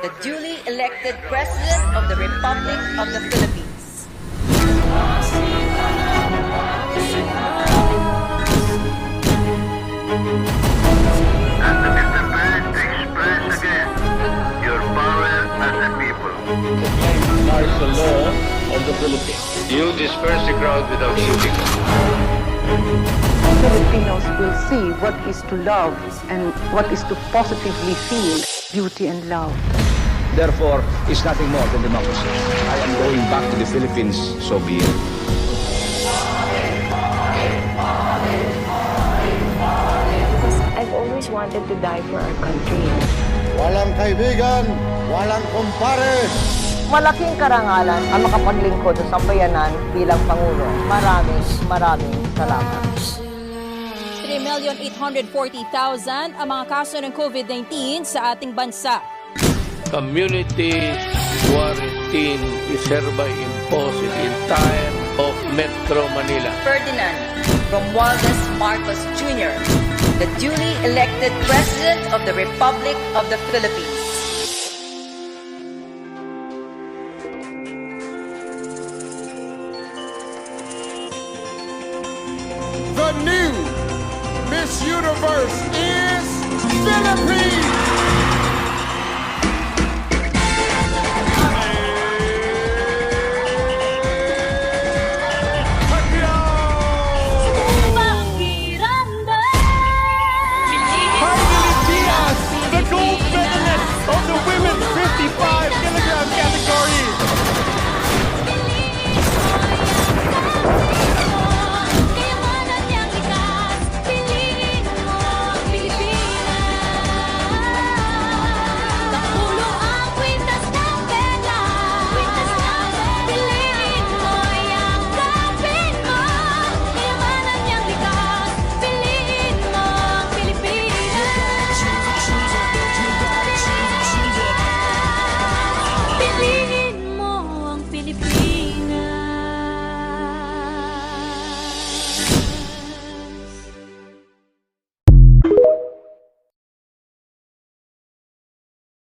the duly elected President of the Republic of the Philippines. And to Mr. President, express again your power as a people. Proclaim martial law of the Philippines. You disperse the crowd without shooting them. Filipinos will see what is to love and what is to positively feel beauty and love. Therefore, it's nothing more than democracy. I am going back to the Philippines, so be it. I've always wanted to die for our country. Walang kaibigan, walang kumpare. Malaking karangalan ang makapaglingkod sa sambayanan bilang Pangulo. Maraming salamat. 3,840,000 ang mga kaso ng COVID-19 sa ating bansa. Community quarantine is hereby imposed in time of Metro Manila. Ferdinand Romualdez Marcos Jr., the duly elected President of the Republic of the Philippines.